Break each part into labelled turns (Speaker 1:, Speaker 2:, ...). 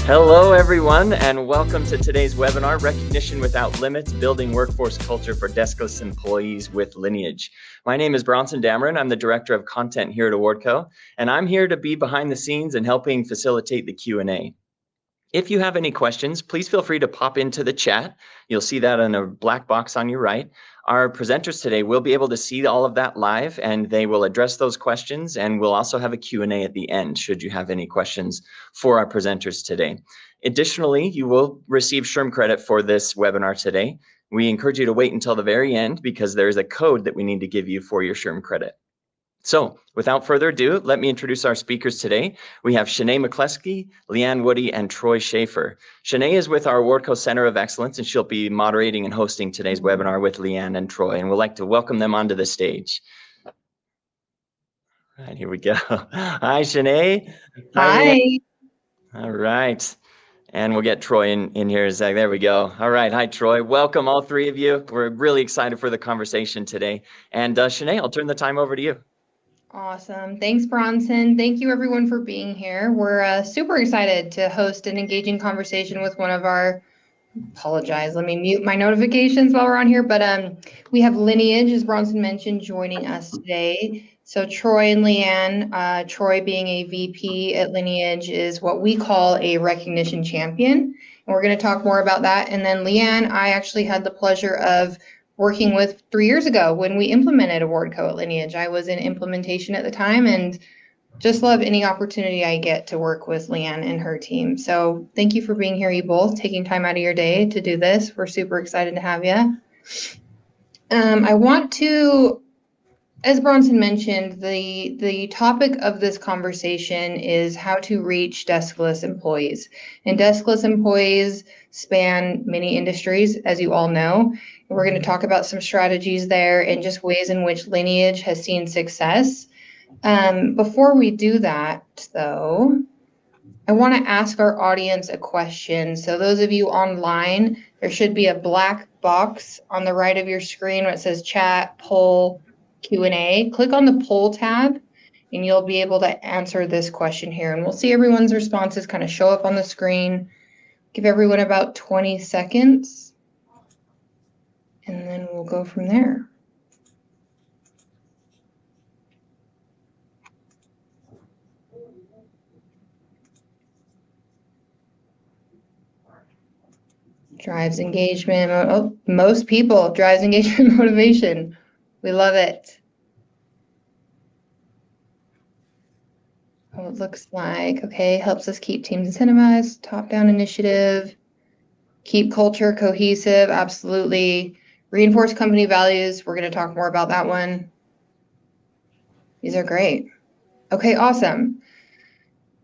Speaker 1: Hello, everyone, and welcome to today's webinar, Recognition Without Limits, Building Workforce Culture for Deskless Employees with Lineage. My name is Bronson Dameron. I'm the Director of Content here at Awardco, and I'm here to be behind the scenes and helping facilitate the Q&A. If you have any questions, please feel free to pop into the chat. You'll see that in a black box on your right. Our presenters today will be able to see all of that live, and they will address those questions, and we'll also have a Q&A at the end should you have any questions for our presenters today. Additionally, you will receive SHRM credit for this webinar today. We encourage you to wait until the very end because there's a code that we need to give you for your SHRM credit. So without further ado, let me introduce our speakers today. We have Shanae McCleskey, Leanne Woody, and Troy Schaefer. Shanae is with our Awardco Center of Excellence, and she'll be moderating and hosting today's webinar with Leanne and Troy, and we'd like to welcome them onto the stage. All right, here we go. Hi, Shanae.
Speaker 2: Hi.
Speaker 1: All right. And we'll get Troy in here in a sec. There we go. All right. Hi, Troy. Welcome, all three of you. We're really excited for the conversation today. And Shanae, I'll turn the time over to you.
Speaker 2: Awesome. Thanks, Bronson. Thank you, everyone, for being here. We're super excited to host an engaging conversation with one of our, let me mute my notifications while we're on here, but we have Lineage, as Bronson mentioned, joining us today. So Troy and Leanne, Troy being a VP at Lineage is what we call a recognition champion. And we're going to talk more about that. And then Leanne, I actually had the pleasure of working with 3 years ago when we implemented Awardco at Lineage. I was in implementation at the time and just love any opportunity I get to work with Leanne and her team. So thank you for being here, you both, taking time out of your day to do this. We're super excited to have you. I want to, as Bronson mentioned, the topic of this conversation is how to reach deskless employees. And deskless employees span many industries, as you all know. We're going to talk about some strategies there and just ways in which Lineage has seen success. Before we do that, though, I want to ask our audience a question. So those of you online, there should be a black box on the right of your screen where it says chat, poll, Q&A. Click on the poll tab and you'll be able to answer this question here. And we'll see everyone's responses kind of show up on the screen. Give everyone about 20 seconds. And then we'll go from there. Drives engagement. Oh, most people drives engagement motivation. We love it. Oh, it looks like, okay, helps us keep teams incentivized, top-down initiative, keep culture cohesive, absolutely. Reinforce company values. We're going to talk more about that one. These are great. Okay, awesome.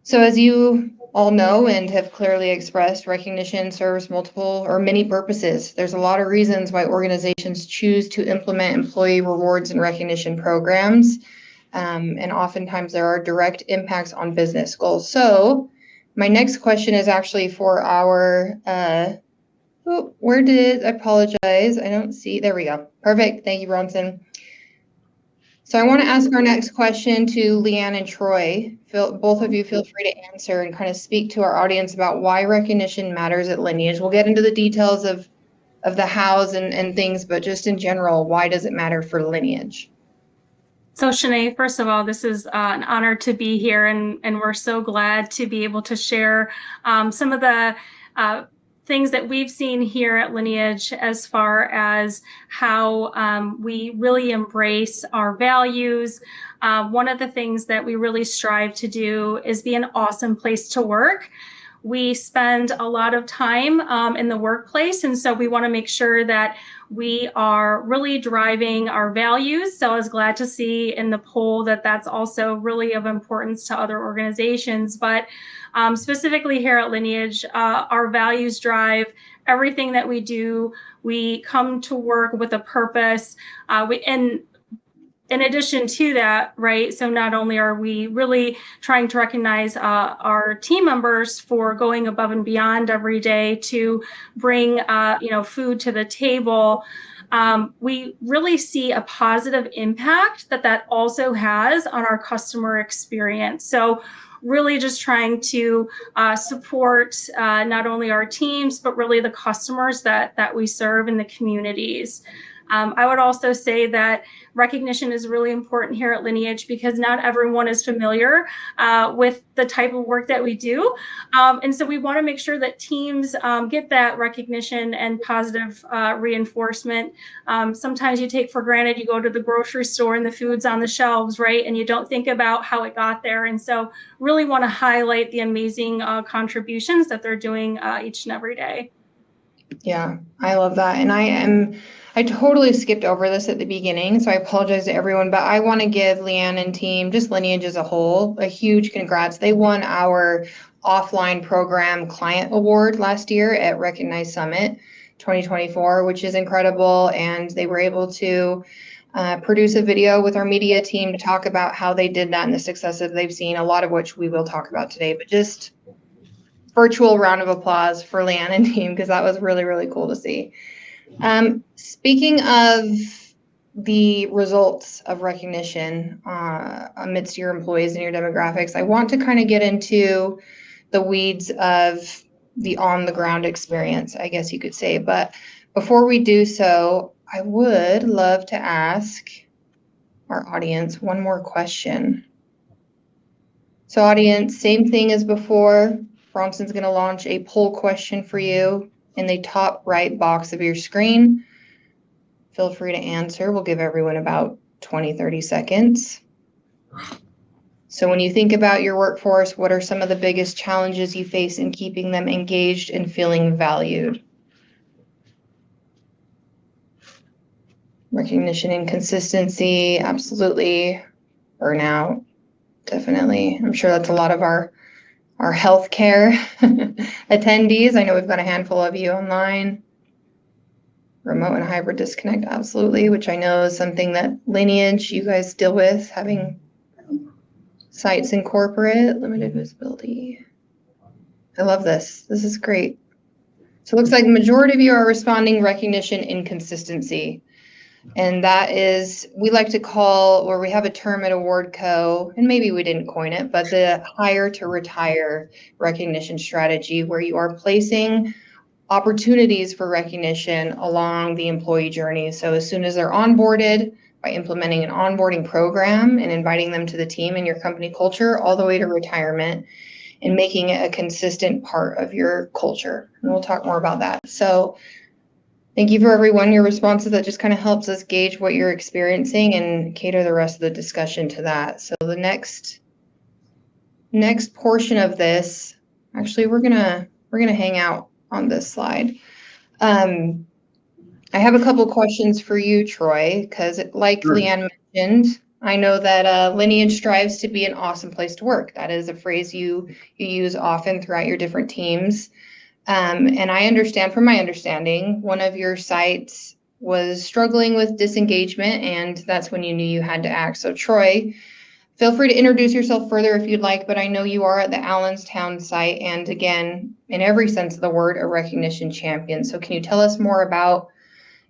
Speaker 2: So as you all know and have clearly expressed, recognition serves multiple or many purposes. There's a lot of reasons why organizations choose to implement employee rewards and recognition programs. And oftentimes there are direct impacts on business goals. So my next question is actually for our I apologize. I don't see. There we go. Perfect. Thank you, Bronson. So I want to ask our next question to Leanne and Troy. Both of you feel free to answer and kind of speak to our audience about why recognition matters at Lineage. We'll get into the details of the hows and things, but just in general, why does it matter for Lineage?
Speaker 3: So Shanae, first of all, this is an honor to be here, and we're so glad to be able to share some of the things that we've seen here at Lineage as far as how we really embrace our values. One of the things that we really strive to do is be an awesome place to work. We spend a lot of time in the workplace, and so we want to make sure that we are really driving our values. So I was glad to see in the poll that that's also really of importance to other organizations. But specifically here at Lineage, our values drive everything that we do. We come to work with a purpose. And in addition to that, right, so not only are we really trying to recognize our team members for going above and beyond every day to bring food to the table, we really see a positive impact that also has on our customer experience. So really just trying to support not only our teams, but really the customers that we serve in the communities. I would also say that recognition is really important here at Lineage because not everyone is familiar with the type of work that we do. And so we want to make sure that teams get that recognition and positive reinforcement. Sometimes you take for granted, you go to the grocery store and the food's on the shelves, right? And you don't think about how it got there. And so really want to highlight the amazing contributions that they're doing each and every day.
Speaker 2: Yeah, I love that. And I totally skipped over this at the beginning, so I apologize to everyone, but I want to give Leanne and team, just Lineage as a whole, a huge congrats. They won our offline program client award last year at Recognize Summit 2024, which is incredible. And they were able to produce a video with our media team to talk about how they did that and the successes they've seen, a lot of which we will talk about today, but just virtual round of applause for Leanne and team, because that was really, really cool to see. Speaking of the results of recognition amidst your employees and your demographics, I want to kind of get into the weeds of the on-the-ground experience, I guess you could say. But before we do so, I would love to ask our audience one more question. So audience, same thing as before. Bronson's going to launch a poll question for you in the top right box of your screen. Feel free to answer. We'll give everyone about 20-30 seconds. So when you think about your workforce, what are some of the biggest challenges you face in keeping them engaged and feeling valued? Recognition and consistency, absolutely. Burnout, definitely. I'm sure that's a lot of our healthcare attendees. I know we've got a handful of you online. Remote and hybrid disconnect, absolutely, which I know is something that Lineage, you guys deal with, having sites in corporate, limited visibility. I love this. This is great. So it looks like the majority of you are responding recognition inconsistency. And that is, we like to call, or we have a term at AwardCo, and maybe we didn't coin it, but the hire to retire recognition strategy, where you are placing opportunities for recognition along the employee journey. So as soon as they're onboarded, by implementing an onboarding program and inviting them to the team and your company culture, all the way to retirement, and making it a consistent part of your culture. And we'll talk more about that. So thank you for everyone, your responses. That just kind of helps us gauge what you're experiencing and cater the rest of the discussion to that. So the next portion of this, actually, we're gonna hang out on this slide. I have a couple questions for you, Troy, because like
Speaker 4: Sure.
Speaker 2: Leanne mentioned, I know that Lineage strives to be an awesome place to work. That is a phrase you use often throughout your different teams. And I understand, from my understanding, one of your sites was struggling with disengagement, and that's when you knew you had to act. So Troy, feel free to introduce yourself further if you'd like, but I know you are at the Allenstown site, and again, in every sense of the word, a recognition champion. So can you tell us more about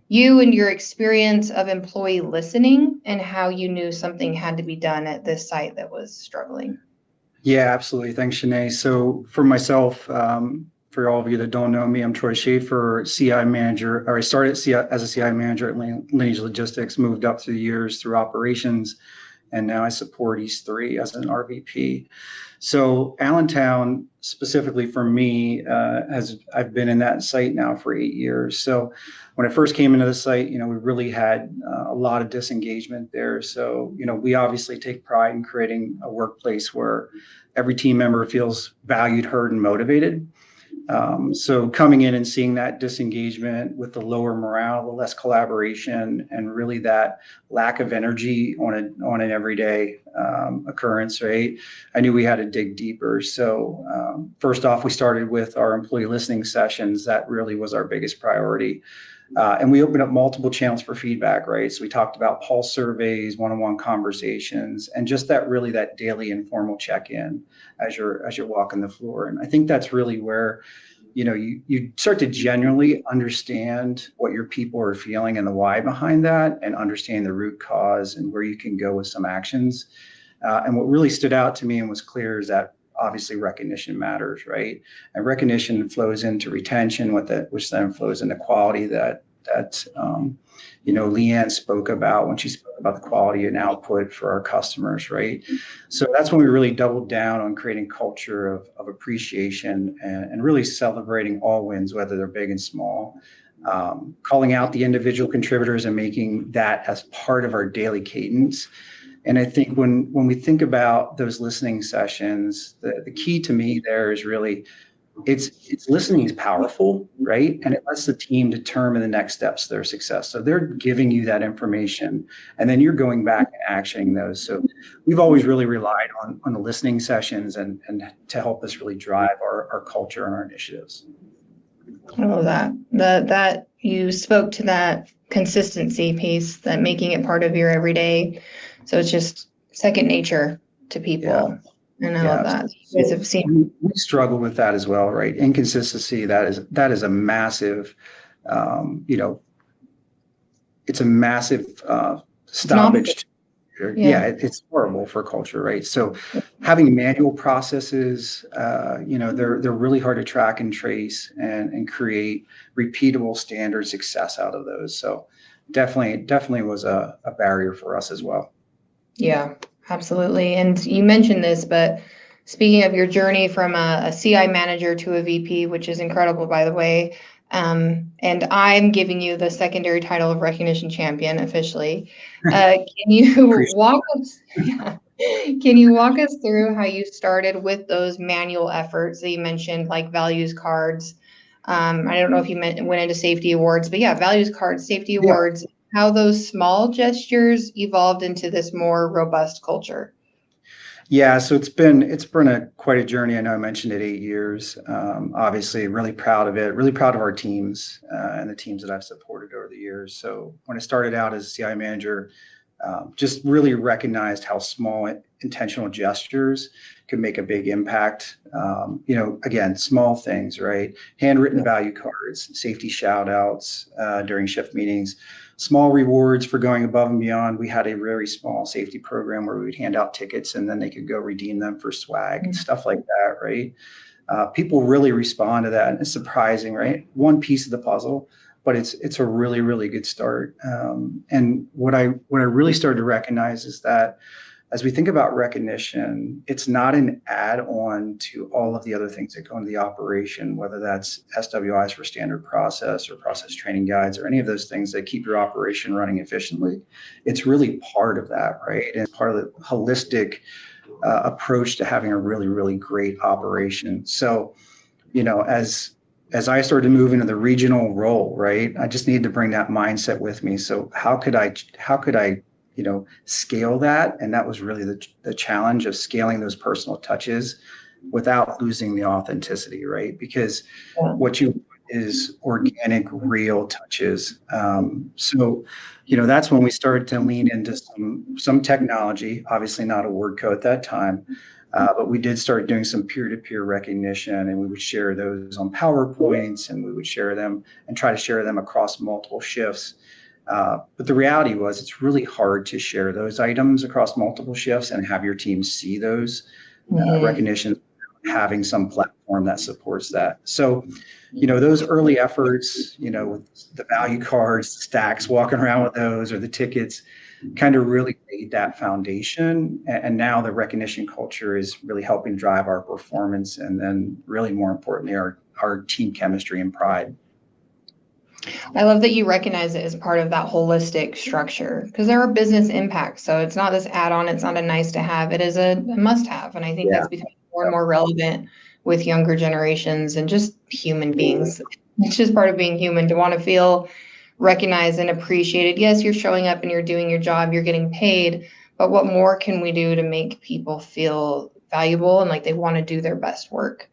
Speaker 2: you and your experience of employee listening and how you knew something had to be done at this site that was struggling?
Speaker 4: Yeah, absolutely. Thanks, Shanae. So for myself, for all of you that don't know me, I'm Troy Schaefer, CI manager, or I started as a CI manager at Lineage Logistics, moved up through the years through operations, and now I support East 3 as an RVP. So Allentown, specifically for me, I've been in that site now for 8 years. So when I first came into the site, we really had a lot of disengagement there. So, we obviously take pride in creating a workplace where every team member feels valued, heard, and motivated. So coming in and seeing that disengagement with the lower morale, the less collaboration, and really that lack of energy on an everyday occurrence, right? I knew we had to dig deeper. So first off, we started with our employee listening sessions. That really was our biggest priority. And we opened up multiple channels for feedback, right? So we talked about pulse surveys, one-on-one conversations, and just that daily informal check-in as you're walking the floor. And I think that's really where you start to genuinely understand what your people are feeling and the why behind that, and understand the root cause and where you can go with some actions. And what really stood out to me and was clear is that obviously recognition matters, right? And recognition flows into retention, which then flows into quality that Leanne spoke about when she spoke about the quality and output for our customers, right? So that's when we really doubled down on creating culture of appreciation and really celebrating all wins, whether they're big and small, calling out the individual contributors and making that as part of our daily cadence. And I think when we think about those listening sessions, the key to me there is really it's listening is powerful, right? And it lets the team determine the next steps to their success. So they're giving you that information, and then you're going back and actioning those. So we've always really relied on the listening sessions and to help us really drive our culture and our initiatives.
Speaker 2: I love that you spoke to that consistency piece, that making it part of your everyday. So it's just second nature to people.
Speaker 4: Yeah.
Speaker 2: And I love that. You guys have seen.
Speaker 4: We struggle with that as well, right? Inconsistency, that is a massive, it's a massive stoppage. It's horrible for culture, right? So having manual processes, they're really hard to track and trace and create repeatable standard success out of those. So definitely was a barrier for us as well.
Speaker 2: Yeah, absolutely. And you mentioned this, but speaking of your journey from a CI manager to a VP, which is incredible, by the way, and I'm giving you the secondary title of recognition champion officially. Can you walk us? Yeah. Can you walk us through how you started with those manual efforts that you mentioned, like values cards? I don't know if you went into safety awards, but yeah, values cards, safety awards. How those small gestures evolved into this more robust culture.
Speaker 4: Yeah, so it's been quite a journey. I know I mentioned it, 8 years. Obviously, really proud of it. Really proud of our teams and the teams that I've supported over the years. So when I started out as a CI manager, just really recognized how small intentional gestures could make a big impact. Again, small things, right? Handwritten value cards, safety shout outs during shift meetings, small rewards for going above and beyond. We had a very small safety program where we would hand out tickets and then they could go redeem them for swag and stuff like that, right? People really respond to that. And it's surprising, right? One piece of the puzzle, but it's a really, really good start. And what I really started to recognize is that as we think about recognition, it's not an add-on to all of the other things that go into the operation, whether that's SWIs for standard process or process training guides or any of those things that keep your operation running efficiently. It's really part of that, right? And part of the holistic approach to having a really, really great operation. So, as I started to move into the regional role, right, I just needed to bring that mindset with me. So how could I scale that? And that was really the challenge of scaling those personal touches without losing the authenticity, right? Because what you want is organic, real touches. So that's when we started to lean into some technology, obviously not a word code at that time, but we did start doing some peer-to-peer recognition, and we would share those on PowerPoints, and we would share them and try to share them across multiple shifts. But the reality was it's really hard to share those items across multiple shifts and have your team see those recognitions, having some platform that supports that. So, those early efforts, with the value cards, stacks, walking around with those, or the tickets, kind of really laid that foundation. And now the recognition culture is really helping drive our performance, and then really more importantly, our team chemistry and pride.
Speaker 2: I love that you recognize it as part of that holistic structure, because there are business impacts. So it's not this add-on, it's not a nice to have, it is a must have. And I think that's becoming more and more relevant with younger generations and just human beings. It's just part of being human to want to feel recognized and appreciated. Yes, you're showing up and you're doing your job, you're getting paid, but what more can we do to make people feel valuable and like they want to do their best work?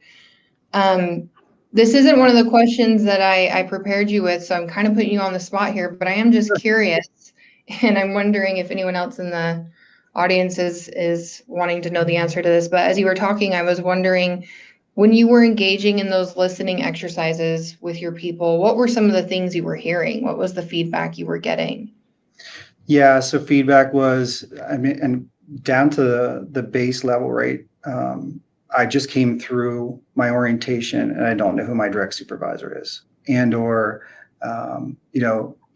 Speaker 2: This isn't one of the questions that I prepared you with, so I'm kind of putting you on the spot here, but I am just curious, and I'm wondering if anyone else in the audience is wanting to know the answer to this. But as you were talking, I was wondering, When you were engaging in those listening exercises with your people, what were some of the things you were hearing? What was the feedback you were getting?
Speaker 4: Yeah, so feedback was, and down to the base level, right? I just came through my orientation and I don't know who my direct supervisor is. And or,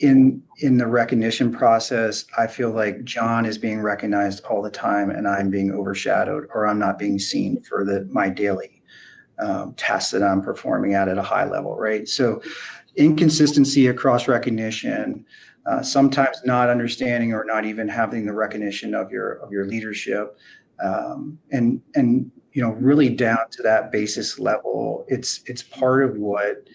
Speaker 4: in the recognition process, I feel like John is being recognized all the time and I'm being overshadowed, or I'm not being seen for my daily tasks that I'm performing at a high level, right? So inconsistency across recognition, sometimes not understanding or not even having the recognition of your leadership, and really down to that basis level. It's part of what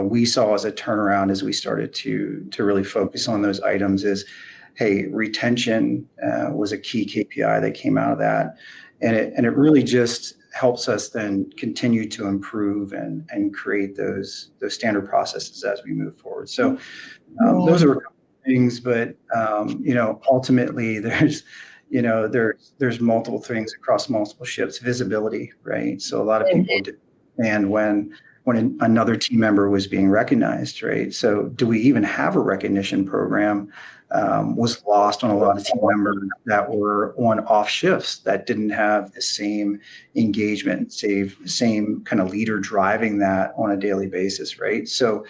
Speaker 4: we saw as a turnaround as we started to really focus on those items. Is, hey, retention was a key KPI that came out of that, and it really just helps us then continue to improve and create those standard processes as we move forward. So those are a couple of things, but ultimately there's multiple things across multiple shifts. Visibility, right? So a lot of people didn't understand when another team member was being recognized, right? So do we even have a recognition program? Was lost on a lot of team members that were on off shifts that didn't have the same engagement, same kind of leader driving that on a daily basis, right? So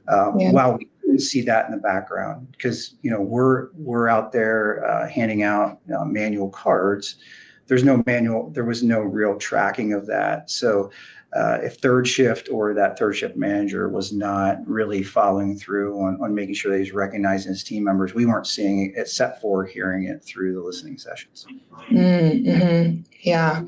Speaker 4: while we couldn't see that in the background, because we're out there handing out manual cards, there was no real tracking of that. So if third shift or that third shift manager was not really following through on making sure that he's recognizing his team members, we weren't seeing it except for hearing it through the listening sessions.
Speaker 2: Mm-hmm. Yeah.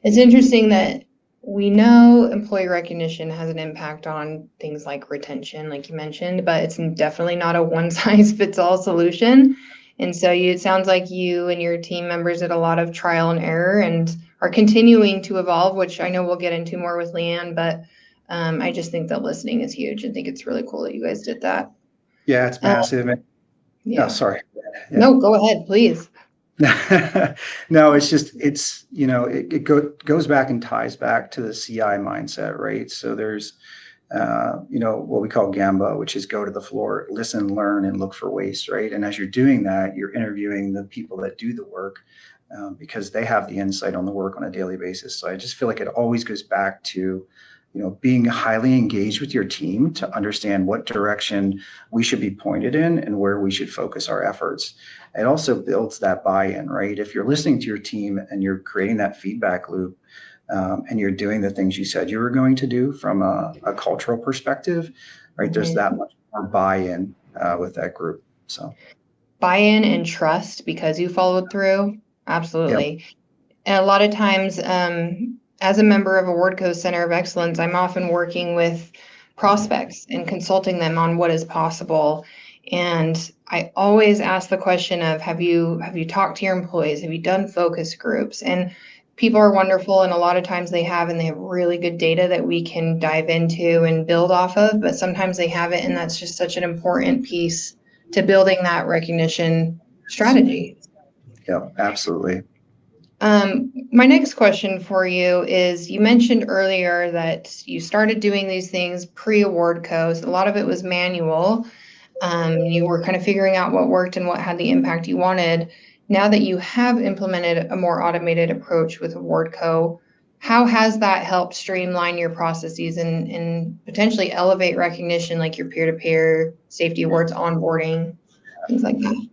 Speaker 2: It's interesting that we know employee recognition has an impact on things like retention, like you mentioned, but it's definitely not a one-size-fits-all solution. And so it sounds like you and your team members did a lot of trial and error and are continuing to evolve, which I know we'll get into more with Leanne, but I just think that listening is huge. I think it's really cool that you guys did that.
Speaker 4: Yeah, it's massive.
Speaker 2: Yeah.
Speaker 4: Oh, sorry. Yeah.
Speaker 2: No, go ahead, please.
Speaker 4: No, it goes back and ties back to the CI mindset, right? So there's, what we call Gamba, which is go to the floor, listen, learn, and look for waste, right? And as you're doing that, you're interviewing the people that do the work because they have the insight on the work on a daily basis. So I just feel like it always goes back to, being highly engaged with your team to understand what direction we should be pointed in and where we should focus our efforts. It also builds that buy-in, right? If you're listening to your team and you're creating that feedback loop, and you're doing the things you said you were going to do from a cultural perspective, right? There's that much more buy-in with that group. So
Speaker 2: buy-in and trust because you followed through. Absolutely. Yep. And a lot of times, as a member of a Wardco Center of Excellence, I'm often working with prospects and consulting them on what is possible. And I always ask the question of, have you talked to your employees? Have you done focus groups? And people are wonderful, and a lot of times they have really good data that we can dive into and build off of, but sometimes they haven't, and that's just such an important piece to building that recognition strategy.
Speaker 4: Yeah, absolutely.
Speaker 2: My next question for you is, you mentioned earlier that you started doing these things pre-award codes. A lot of it was manual. You were kind of figuring out what worked and what had the impact you wanted. Now that you have implemented a more automated approach with Awardco, how has that helped streamline your processes and potentially elevate recognition, like your peer-to-peer safety awards, onboarding, things like that?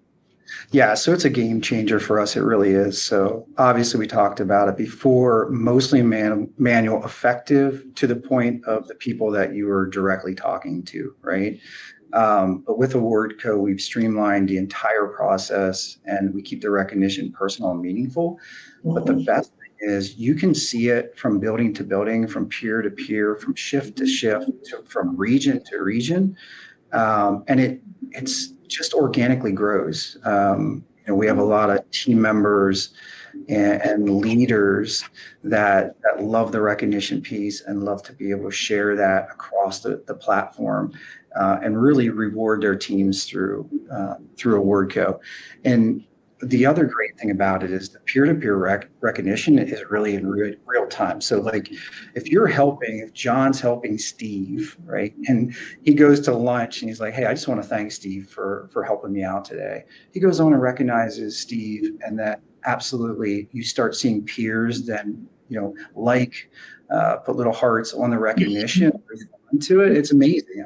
Speaker 4: Yeah, so it's a game changer for us. It really is. So obviously we talked about it before, mostly manual, effective to the point of the people that you were directly talking to, right? But with Awardco, we've streamlined the entire process and we keep the recognition personal and meaningful. But the best thing is you can see it from building to building, from peer to peer, from shift to shift, from region to region. And it's just organically grows. We have a lot of team members and leaders that love the recognition piece and love to be able to share that across the platform and really reward their teams through Awardco. And the other great thing about it is the peer-to-peer recognition is really in real time. So like if John's helping Steve, right, and he goes to lunch and he's like, hey, I just want to thank Steve for helping me out today. He goes on and recognizes Steve, and that absolutely you start seeing peers then, put little hearts on the recognition to it. It's amazing.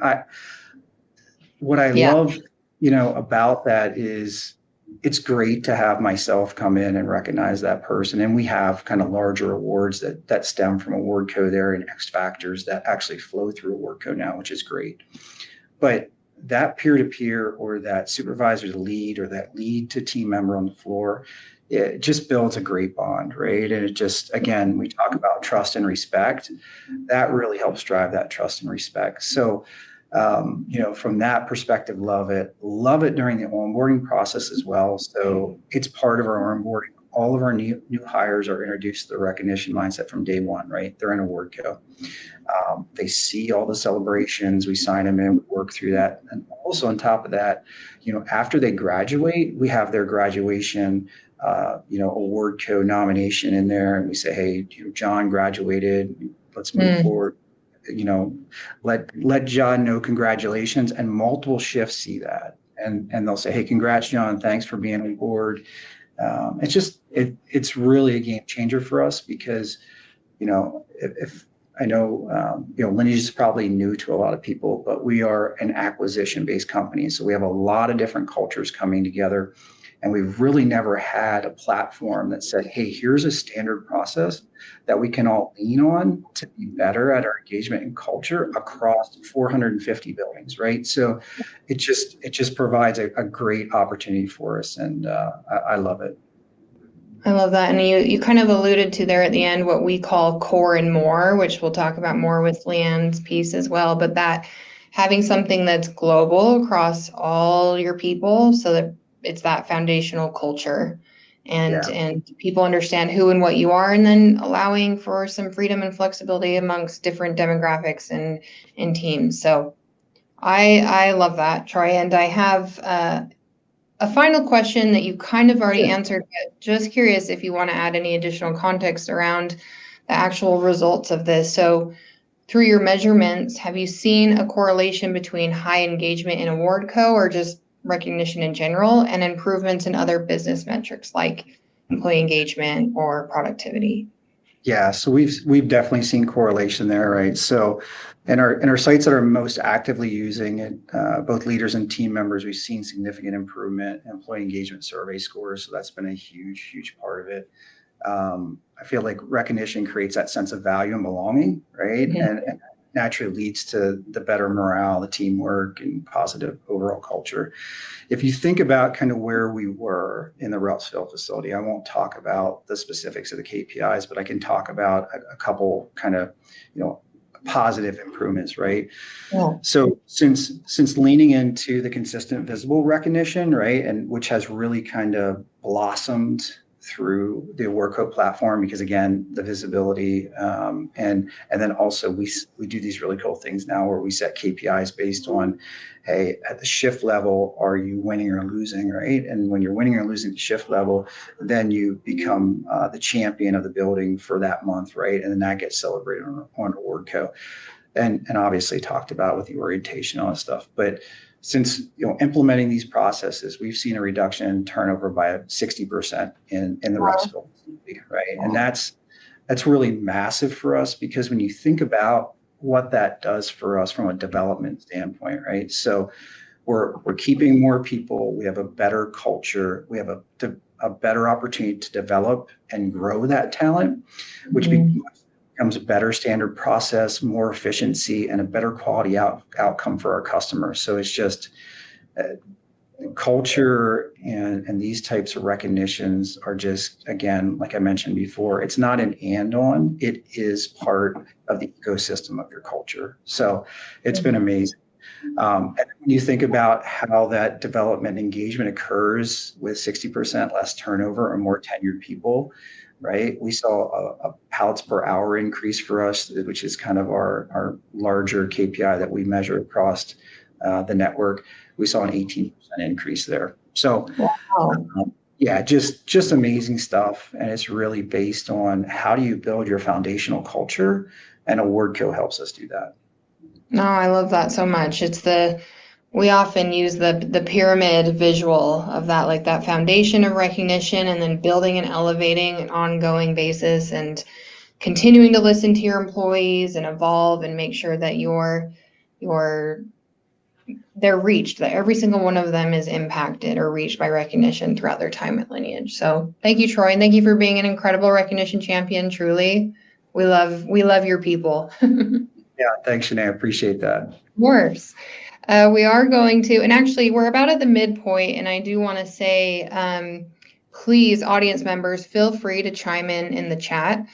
Speaker 4: What I love, about that is it's great to have myself come in and recognize that person. And we have kind of larger awards that stem from Awardco there and X factors that actually flow through Awardco now, which is great. But that peer-to-peer or that supervisor to lead or that lead to team member on the floor, it just builds a great bond, right? And it just, again, we talk about trust and respect. That really helps drive that trust and respect. So, from that perspective, love it during the onboarding process as well. So it's part of our onboarding. All of our new hires are introduced to the recognition mindset from day one, right? They're in Awardco. They see all the celebrations, we sign them in, we work through that. And also on top of that, after they graduate, we have their graduation, Awardco nomination in there. And we say, hey, John graduated, let's move forward. Let John know congratulations, and multiple shifts see that. And they'll say, hey, congrats, John. Thanks for being on board. It's really a game changer for us because, if I know, Lineage is probably new to a lot of people, but we are an acquisition-based company. So we have a lot of different cultures coming together. And we've really never had a platform that said, hey, here's a standard process that we can all lean on to be better at our engagement and culture across 450 buildings, right? So it just provides a great opportunity for us. And I love it.
Speaker 2: I love that. And you kind of alluded to there at the end what we call core and more, which we'll talk about more with Leanne's piece as well. But that having something that's global across all your people so that it's that foundational culture and people understand who and what you are, and then allowing for some freedom and flexibility amongst different demographics and teams. So I love that, Troy. And I have a final question that you kind of already answered, but just curious if you want to add any additional context around the actual results of this. So through your measurements, have you seen a correlation between high engagement in Awardco or just recognition in general and improvements in other business metrics like employee engagement or productivity?
Speaker 4: Yeah, so we've definitely seen correlation there, right? So in our sites that are most actively using it, both leaders and team members, we've seen significant improvement in employee engagement survey scores. So that's been a huge part of it. I feel like recognition creates that sense of value and belonging, right? And naturally leads to the better morale, the teamwork, and positive overall culture. If you think about kind of where we were in the Russellville facility, I won't talk about the specifics of the KPIs, but I can talk about a couple kind of, positive improvements, right?
Speaker 2: Yeah.
Speaker 4: So since leaning into the consistent visible recognition, right, and which has really kind of blossomed through the Awardco platform, because again, the visibility, and then also we do these really cool things now where we set KPIs based on, hey, at the shift level, are you winning or losing, right? And when you're winning or losing at the shift level, then you become the champion of the building for that month, right? And then that gets celebrated on Awardco, and obviously talked about with the orientation and all that stuff. But since implementing these processes, we've seen a reduction in turnover by 60% in the Russellville, right? And that's really massive for us, because when you think about what that does for us from a development standpoint, right? So we're keeping more people, we have a better culture, we have a better opportunity to develop and grow that talent, which becomes a better standard process, more efficiency, and a better quality outcome for our customers. So it's just culture and these types of recognitions are just, again, like I mentioned before, it's not an and-on, it is part of the ecosystem of your culture. So it's been amazing. And when you think about how that development engagement occurs with 60% less turnover or more tenured people, right? We saw a pallets per hour increase for us, which is kind of our larger KPI that we measure across the network. We saw an 18% increase there. So, Yeah, just amazing stuff. And it's really based on how do you build your foundational culture, and Awardco helps us do that.
Speaker 2: No, I love that so much. We often use the pyramid visual of that, like that foundation of recognition, and then building and elevating an ongoing basis and continuing to listen to your employees and evolve and make sure that they're reached, that every single one of them is impacted or reached by recognition throughout their time at Lineage. So thank you, Troy, and thank you for being an incredible recognition champion. Truly, we love your people.
Speaker 4: Yeah, thanks, Shanae. I appreciate that.
Speaker 2: Of course. We are going to, and actually we're about at the midpoint, and I do want to say, please, audience members, feel free to chime in the chat.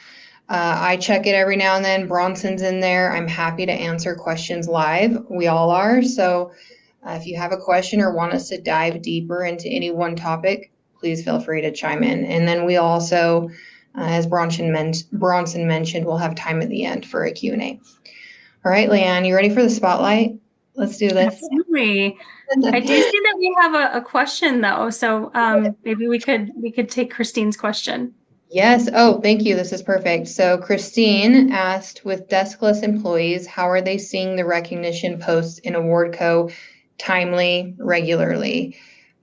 Speaker 2: I check it every now and then. Bronson's in there. I'm happy to answer questions live. We all are. So if you have a question or want us to dive deeper into any one topic, please feel free to chime in. And then we also, as Bronson mentioned, we'll have time at the end for a Q&A. All right, Leanne, you ready for the spotlight? Let's do this.
Speaker 3: Absolutely. I do see that we have a question though, so maybe we could take Christine's question.
Speaker 2: Yes. Oh, thank you. This is perfect. So Christine asked, with Deskless employees, how are they seeing the recognition posts in Awardco timely, regularly?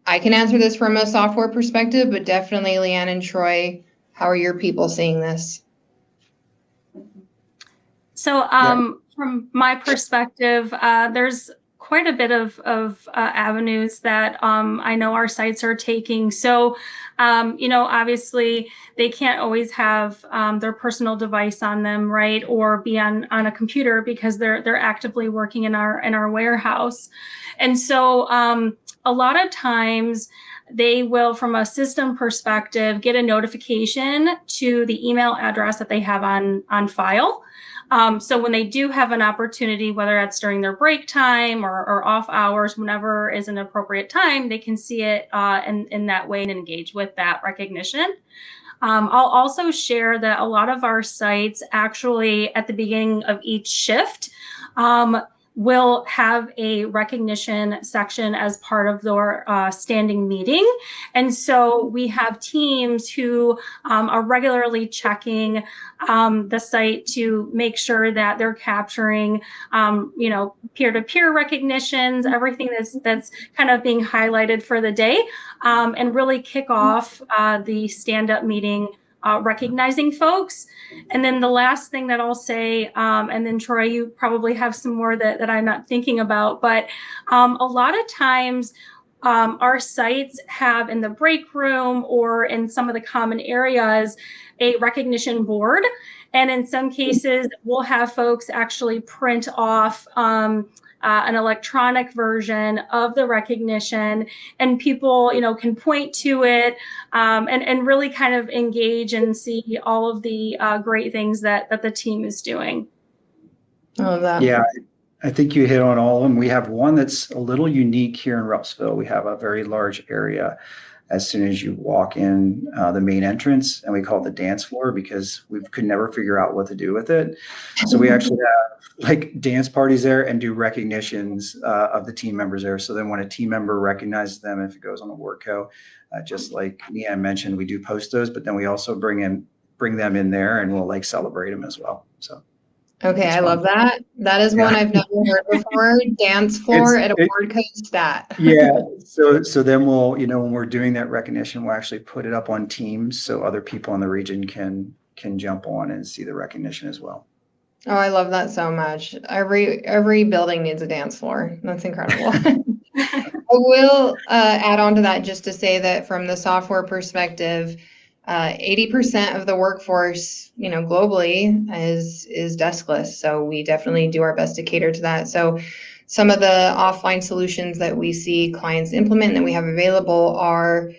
Speaker 2: I can answer this from a software perspective, but definitely Leanne and Troy, how are your people seeing this?
Speaker 3: So from my perspective, there's quite a bit of avenues that I know our sites are taking. So, obviously they can't always have their personal device on them, right, or be on a computer because they're actively working in our warehouse. And so a lot of times they will, from a system perspective, get a notification to the email address that they have on file. So when they do have an opportunity, whether that's during their break time or off hours, whenever is an appropriate time, they can see it in that way and engage with that recognition. I'll also share that a lot of our sites actually at the beginning of each shift will have a recognition section as part of their standing meeting. And so we have teams who are regularly checking the site to make sure that they're capturing, peer-to-peer recognitions, everything that's kind of being highlighted for the day, and really kick off the stand-up meeting recognizing folks. And then the last thing that I'll say, and then Troy, you probably have some more that I'm not thinking about, but a lot of times our sites have in the break room or in some of the common areas a recognition board. And in some cases, we'll have folks actually print off an electronic version of the recognition, and people, can point to it and really kind of engage and see all of the great things that the team is doing.
Speaker 2: I love that.
Speaker 4: Yeah, I think you hit on all of them. We have one that's a little unique here in Ruppsville. We have a very large area as soon as you walk in the main entrance, and we call it the dance floor because we could never figure out what to do with it. So we actually have like dance parties there and do recognitions of the team members there. So then when a team member recognizes them, if it goes on the Awardco, just like Leanne mentioned, we do post those, but then we also bring them in there and we'll like celebrate them as well. So.
Speaker 2: Okay, I love that. That is one I've never heard before. Dance floor at Awardco stat.
Speaker 4: Yeah. So then we'll, when we're doing that recognition, we'll actually put it up on Teams so other people in the region can jump on and see the recognition as well.
Speaker 2: Oh, I love that so much. Every building needs a dance floor. That's incredible. I will add on to that just to say that from the software perspective, 80% of the workforce, globally is deskless. So we definitely do our best to cater to that. So some of the offline solutions that we see clients implement and that we have available are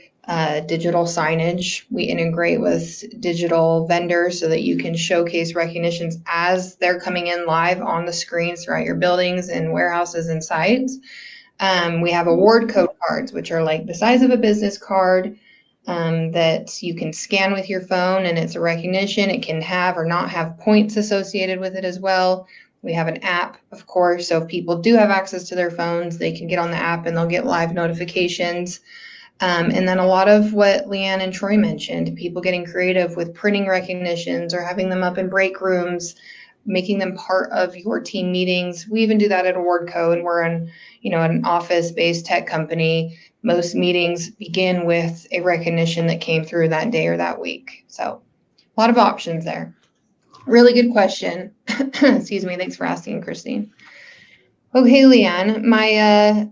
Speaker 2: digital signage. We integrate with digital vendors so that you can showcase recognitions as they're coming in live on the screens throughout your buildings and warehouses and sites. We have award code cards, which are like the size of a business card, that you can scan with your phone, and it's a recognition. It can have or not have points associated with it as well. We have an app, of course, so if people do have access to their phones, they can get on the app and they'll get live notifications. And then a lot of what Leanne and Troy mentioned, people getting creative with printing recognitions or having them up in break rooms, making them part of your team meetings. We even do that at Awardco, and we're an office-based tech company. Most meetings begin with a recognition that came through that day or that week. So a lot of options there. Really good question. Excuse me. Thanks for asking, Christine. Okay, Leanne, my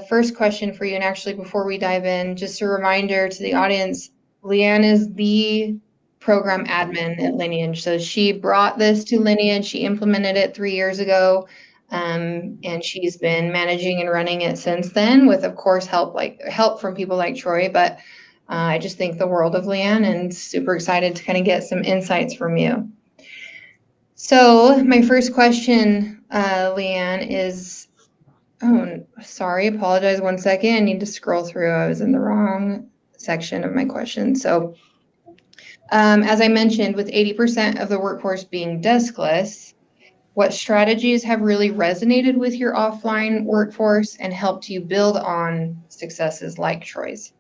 Speaker 2: first question for you, and actually before we dive in, just a reminder to the audience, Leanne is the program admin at Lineage. So she brought this to Lineage, she implemented it 3 years ago, and she's been managing and running it since then with, of course, help from people like Troy, but I just think the world of Leanne and super excited to kind of get some insights from you. So my first question, Leanne, is, sorry, apologize 1 second. I need to scroll through. I was in the wrong section of my question. So as I mentioned, with 80% of the workforce being deskless, what strategies have really resonated with your offline workforce and helped you build on successes like Troy's?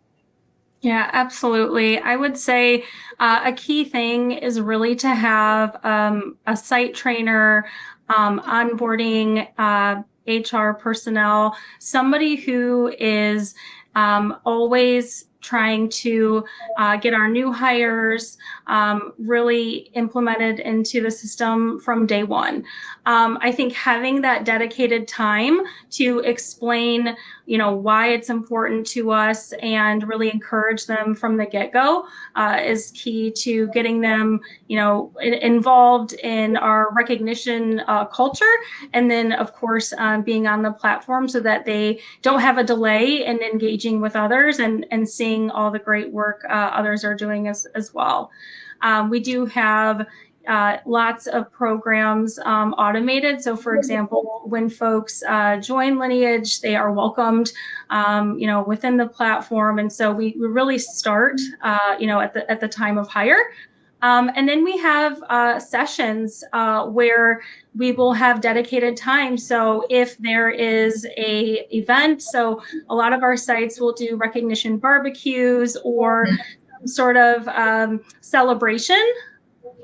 Speaker 3: Yeah, absolutely. I would say a key thing is really to have a site trainer, onboarding HR personnel, somebody who is always trying to get our new hires really implemented into the system from day one. I think having that dedicated time to explain, why it's important to us and really encourage them from the get-go is key to getting them, involved in our recognition culture. And then, of course, being on the platform so that they don't have a delay in engaging with others and seeing all the great work others are doing as well. We do have lots of programs automated. So for example, when folks join Lineage, they are welcomed, within the platform. And so we really start, at the time of hire. And then we have sessions where we will have dedicated time. So if there is a event, so a lot of our sites will do recognition barbecues or some sort of celebration.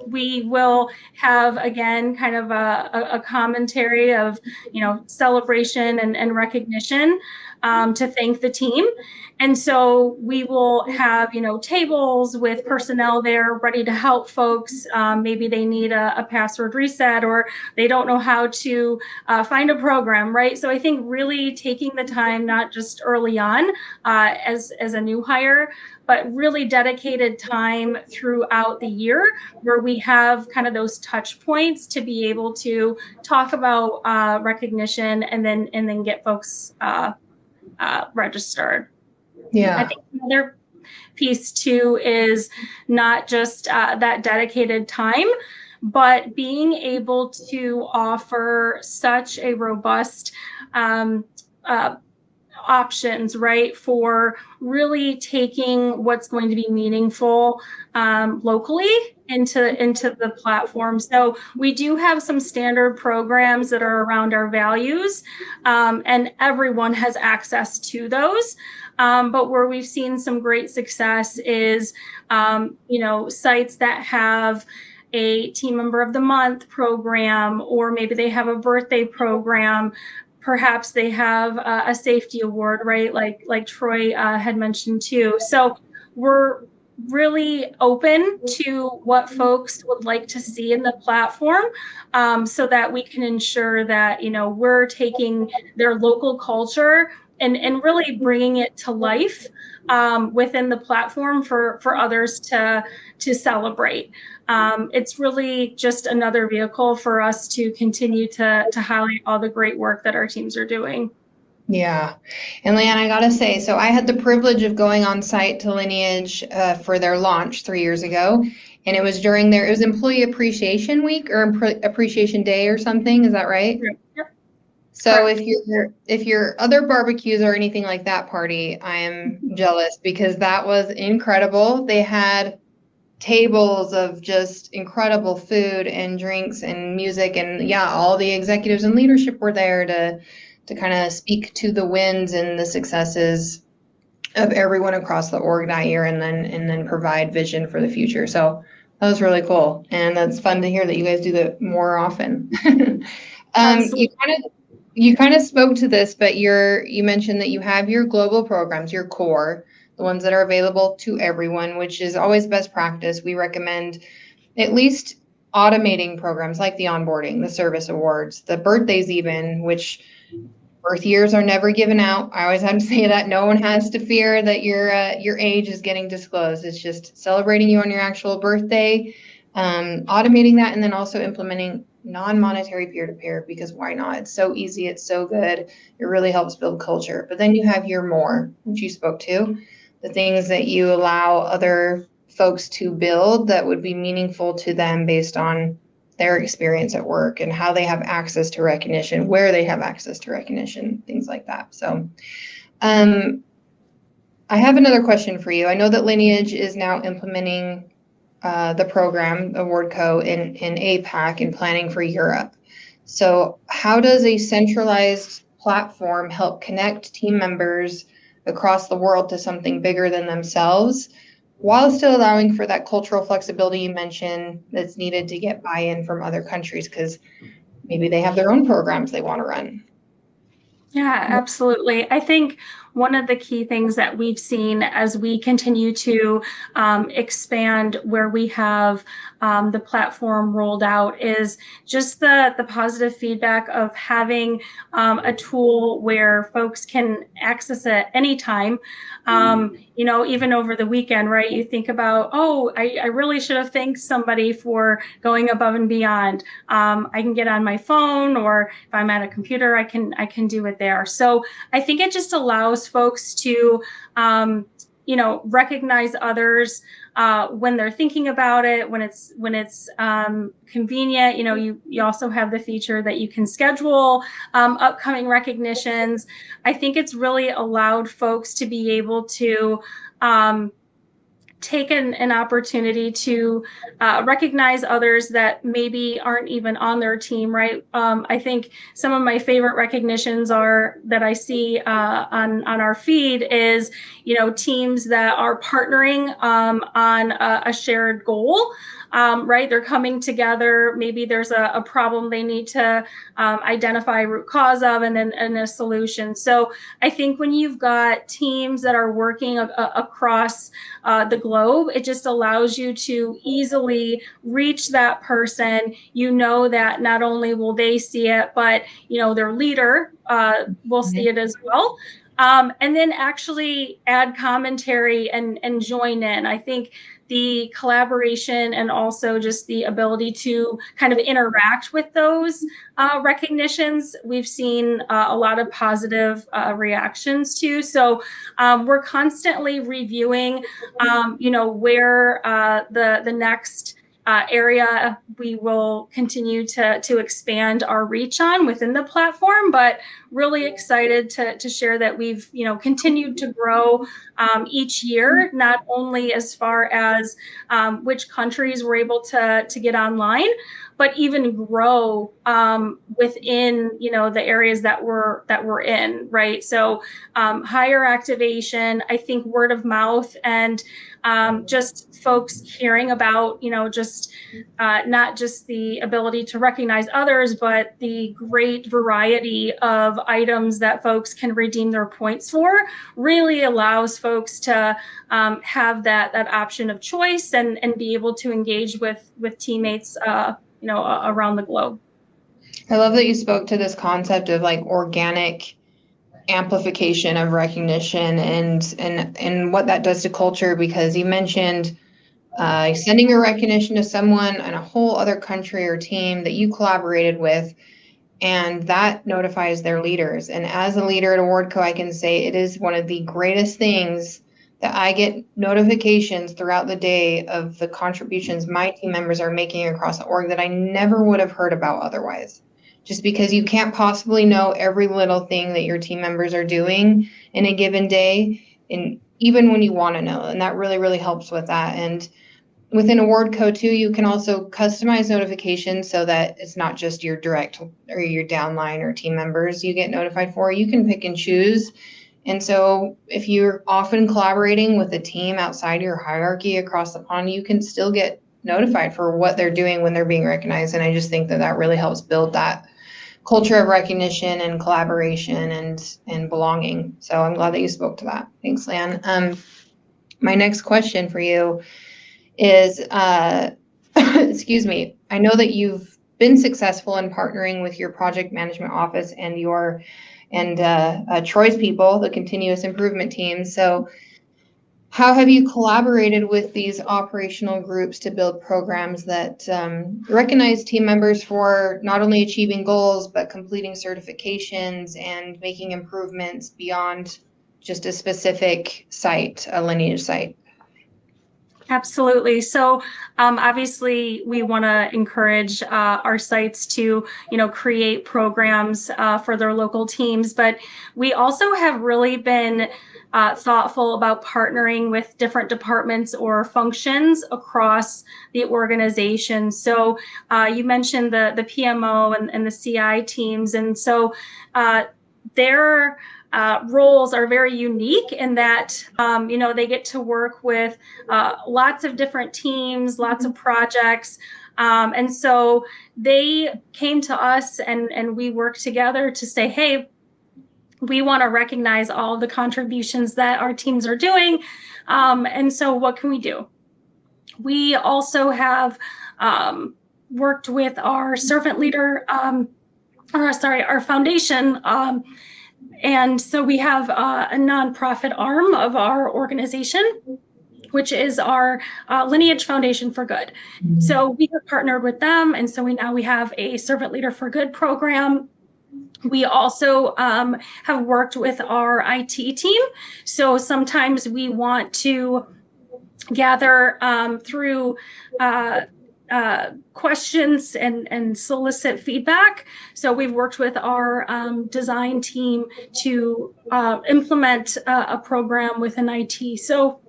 Speaker 3: We will have, again, kind of a commentary of, celebration and recognition to thank the team. And so we will have, tables with personnel there ready to help folks. Maybe they need a password reset or they don't know how to find a program, right? So I think really taking the time, not just early on as a new hire, but really dedicated time throughout the year where we have kind of those touch points to be able to talk about recognition and then get folks registered.
Speaker 2: Yeah.
Speaker 3: I think another piece too is not just that dedicated time, but being able to offer such a robust options, right, for really taking what's going to be meaningful locally into the platform. So we do have some standard programs that are around our values, and everyone has access to those. But where we've seen some great success is, sites that have a Team Member of the Month program, or maybe they have a birthday program. Perhaps they have a safety award, right? Like Troy had mentioned too. So we're really open to what folks would like to see in the platform, so that we can ensure that, we're taking their local culture and really bringing it to life within the platform for others to celebrate. It's really just another vehicle for us to continue to highlight all the great work that our teams are doing.
Speaker 2: Yeah. And Leanne, I gotta say, so I had the privilege of going on site to Lineage for their launch 3 years ago. And it was it was Employee Appreciation Week or Appreciation Day or something. Is that right?
Speaker 3: Yep.
Speaker 2: So if your other barbecues or anything like that party, I am jealous because that was incredible. They had tables of just incredible food and drinks and music, and yeah, all the executives and leadership were there to kind of speak to the wins and the successes of everyone across the org that year, and then provide vision for the future. So that was really cool, and that's fun to hear that you guys do that more often. You kind of spoke to this, but you mentioned that you have your global programs, your core, the ones that are available to everyone, which is always best practice. We recommend at least automating programs like the onboarding, the service awards, the birthdays even, which birth years are never given out. I always have to say that no one has to fear that your age is getting disclosed. It's just celebrating you on your actual birthday, automating that, and then also implementing non-monetary peer-to-peer, because why not? It's so easy. It's so good. It really helps build culture. But then you have your more, which you spoke to, the things that you allow other folks to build that would be meaningful to them based on their experience at work and how they have access to recognition, where they have access to recognition, things like that. So I have another question for you. I know that Lineage is now implementing the program, AwardCo, in APAC and planning for Europe. So how does a centralized platform help connect team members across the world to something bigger than themselves, while still allowing for that cultural flexibility you mentioned that's needed to get buy-in from other countries, because maybe they have their own programs they want to run?
Speaker 3: Yeah, absolutely. I think one of the key things that we've seen as we continue to expand where we have the platform rolled out is just the positive feedback of having a tool where folks can access it anytime. Even over the weekend, right? You think about, oh, I really should have thanked somebody for going above and beyond. I can get on my phone, or if I'm at a computer, I can do it there. So I think it just allows folks to, recognize others when they're thinking about it, when it's convenient. You also have the feature that you can schedule upcoming recognitions. I think it's really allowed folks to be able to take an opportunity to recognize others that maybe aren't even on their team, right? I think some of my favorite recognitions that I see on our feed is, teams that are partnering on a shared goal. Right? They're coming together. Maybe there's a problem they need to identify root cause of, and a solution. So I think when you've got teams that are working across the globe, it just allows you to easily reach that person. That not only will they see it, but their leader will see it as well. And then actually add commentary and join in. I think the collaboration and also just the ability to kind of interact with those recognitions, we've seen a lot of positive reactions to. So we're constantly reviewing, where the next area we will continue to expand our reach on within the platform, but really excited to share that we've continued to grow each year, not only as far as which countries we're able to get online, but even grow within the areas that we're in, right? So higher activation, I think word of mouth, and just folks hearing about just not just the ability to recognize others, but the great variety of items that folks can redeem their points for, really allows folks to have that option of choice and be able to engage with teammates around the globe.
Speaker 2: I love that you spoke to this concept of like organic amplification of recognition and what that does to culture, because you mentioned sending a recognition to someone in a whole other country or team that you collaborated with, and that notifies their leaders. And as a leader at AwardCo, I can say it is one of the greatest things that I get notifications throughout the day of the contributions my team members are making across the org that I never would have heard about otherwise. Just because you can't possibly know every little thing that your team members are doing in a given day, and even when you want to know, and that really, really helps with that. And within AwardCo too, you can also customize notifications so that it's not just your direct or your downline or team members you get notified for. You can pick and choose And so if you're often collaborating with a team outside your hierarchy across the pond, you can still get notified for what they're doing when they're being recognized. And I just think that that really helps build that culture of recognition and collaboration and belonging. So I'm glad that you spoke to that. Thanks, Lan. My next question for you is, excuse me, I know that you've been successful in partnering with your project management office and Troy's people, the continuous improvement team. So how have you collaborated with these operational groups to build programs that recognize team members for not only achieving goals, but completing certifications and making improvements beyond just a specific site, a Lineage site?
Speaker 3: Absolutely. So obviously, we want to encourage our sites to, create programs for their local teams. But we also have really been thoughtful about partnering with different departments or functions across the organization. So you mentioned the PMO and the CI teams, and so their roles are very unique in that, they get to work with lots of different teams, lots of projects. And so they came to us and we worked together to say, hey, we want to recognize all the contributions that our teams are doing. And so what can we do? We also have worked with our servant leader, our foundation. And so we have a nonprofit arm of our organization, which is our Lineage Foundation for Good. Mm-hmm. So we have partnered with them. And so we have a Servant Leader for Good program. We also have worked with our IT team. So sometimes we want to gather through questions and solicit feedback. So we've worked with our design team to implement a program with an IT. So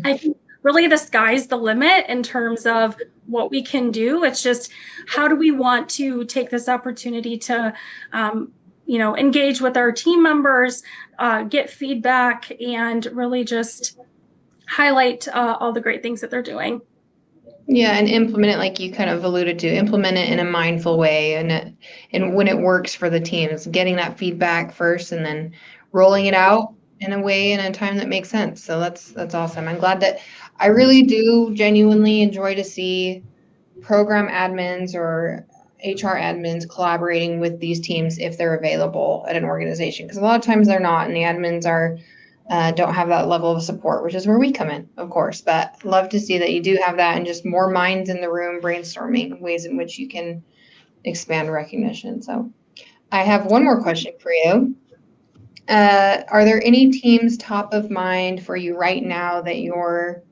Speaker 3: I think really the sky's the limit in terms of what we can do. It's just how do we want to take this opportunity to engage with our team members, get feedback, and really just highlight all the great things that they're doing.
Speaker 2: Yeah, and implement it like you kind of alluded to, implement it in a mindful way and when it works for the teams, getting that feedback first and then rolling it out in a way in a time that makes sense. So that's awesome. I'm glad that I really do genuinely enjoy to see program admins or HR admins collaborating with these teams if they're available at an organization, because a lot of times they're not, and the admins don't have that level of support, which is where we come in, of course. But love to see that you do have that and just more minds in the room brainstorming ways in which you can expand recognition. So I have one more question for you. Are there any teams top of mind for you right now that you're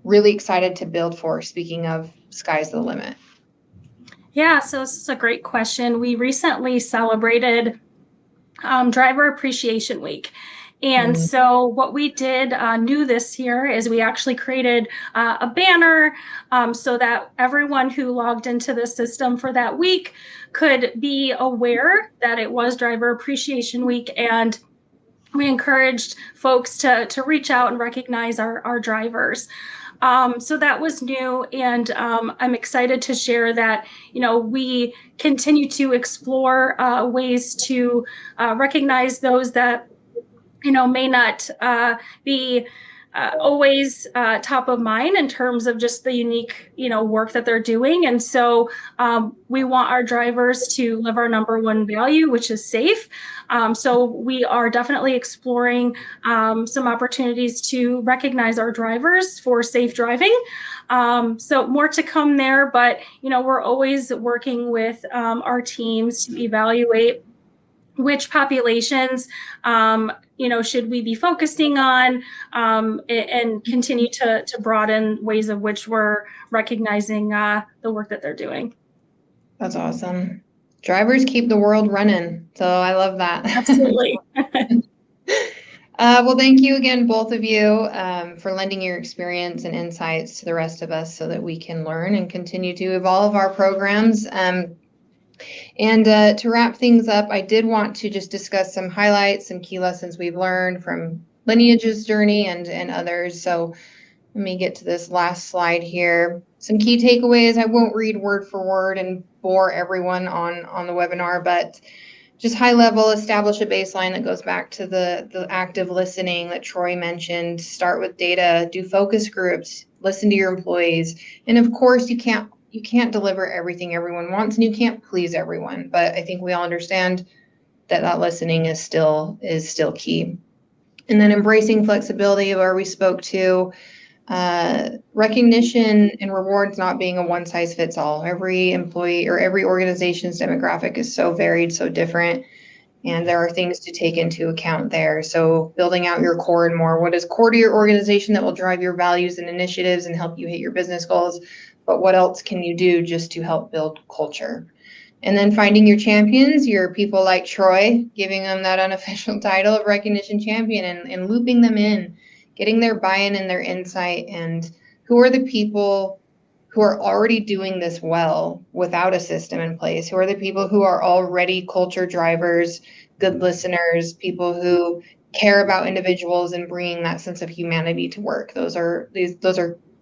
Speaker 2: really excited to build for? Speaking of sky's the limit.
Speaker 3: Yeah, so this is a great question. We recently celebrated Driver Appreciation Week. And so what we did new this year is we actually created a banner so that everyone who logged into the system for that week could be aware that it was Driver Appreciation Week. And we encouraged folks to reach out and recognize our drivers. So that was new, and I'm excited to share that, we continue to explore ways to recognize those that may not be always top of mind in terms of just the unique, work that they're doing. And so we want our drivers to live our number one value, which is safe. So we are definitely exploring some opportunities to recognize our drivers for safe driving. So more to come there, but, we're always working with our teams to evaluate which populations, should we be focusing on, and continue to broaden ways of which we're recognizing the work that they're doing.
Speaker 2: That's awesome. Drivers keep the world running. So I love that.
Speaker 3: Absolutely.
Speaker 2: Well, thank you again, both of you, for lending your experience and insights to the rest of us so that we can learn and continue to evolve our programs. And to wrap things up, I did want to just discuss some highlights, some key lessons we've learned from Lineage's journey and others. So let me get to this last slide here. Some key takeaways. I won't read word for word and bore everyone on the webinar, but just high level, establish a baseline that goes back to the active listening that Troy mentioned. Start with data, do focus groups, listen to your employees. And of course, you can't deliver everything everyone wants, and you can't please everyone. But I think we all understand that listening is still key. And then embracing flexibility, where we spoke to recognition and rewards not being a one size fits all. Every employee or every organization's demographic is so varied, so different, and there are things to take into account there. So building out your core and more. What is core to your organization that will drive your values and initiatives and help you hit your business goals? But what else can you do just to help build culture? And then finding your champions, your people like Troy, giving them that unofficial title of recognition champion and looping them in, getting their buy-in and their insight, and who are the people who are already doing this well without a system in place? Who are the people who are already culture drivers, good listeners, people who care about individuals and bringing that sense of humanity to work? Those are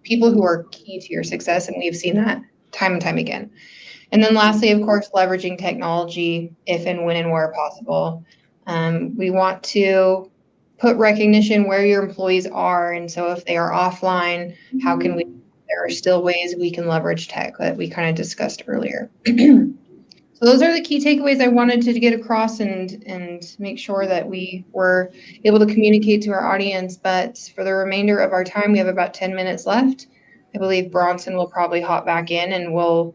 Speaker 2: people who are key to your success, and we've seen that time and time again. And then lastly, of course, leveraging technology if and when and where possible. We want to put recognition where your employees are. And so if they are offline, there are still ways we can leverage tech that we kind of discussed earlier. So those are the key takeaways I wanted to get across and make sure that we were able to communicate to our audience. But for the remainder of our time, we have about 10 minutes left. I believe Bronson will probably hop back in and we'll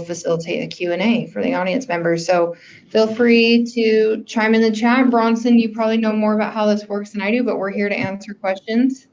Speaker 2: facilitate a Q&A for the audience members. So feel free to chime in the chat. Bronson, you probably know more about how this works than I do, but we're here to answer questions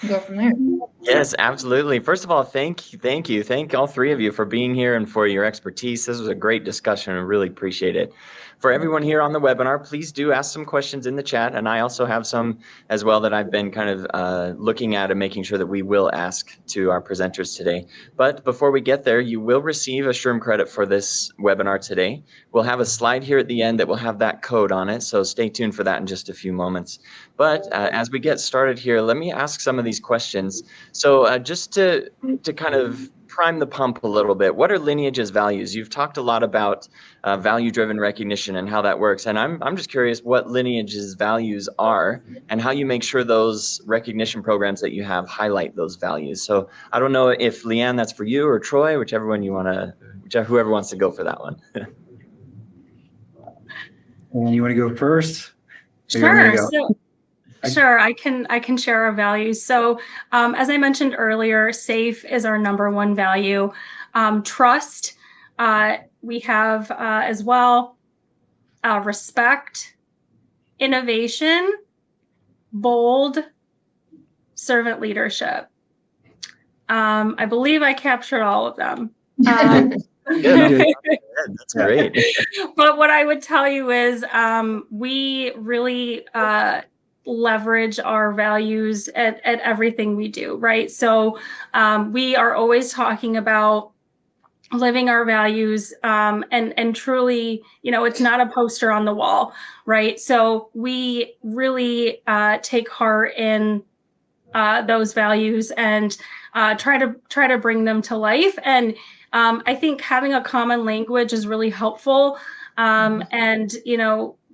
Speaker 2: and go from there.
Speaker 1: Yes, absolutely. First of all, thank you. Thank all three of you for being here and for your expertise. This was a great discussion. I really appreciate it. For everyone here on the webinar, please do ask some questions in the chat. And I also have some as well that I've been kind of looking at and making sure that we will ask to our presenters today. But before we get there, you will receive a SHRM credit for this webinar today. We'll have a slide here at the end that will have that code on it. So stay tuned for that in just a few moments. But as we get started here, let me ask some of these questions. So just to kind of prime the pump a little bit, what are Lineage's values? You've talked a lot about value-driven recognition and how that works. And I'm just curious what Lineage's values are and how you make sure those recognition programs that you have highlight those values. So I don't know if Leanne, that's for you, or Troy, whoever wants to go for that one.
Speaker 4: And you want to go first?
Speaker 3: Sure. Sure, I can share our values. So as I mentioned earlier, safe is our #1 value. Trust, we have as well. Respect, innovation, bold, servant leadership. I believe I captured all of them.
Speaker 1: Good. That's great.
Speaker 3: But what I would tell you is we really leverage our values at everything we do, right? So we are always talking about living our values and truly, it's not a poster on the wall, right? So we really take heart in those values and try to bring them to life. And I think having a common language is really helpful, and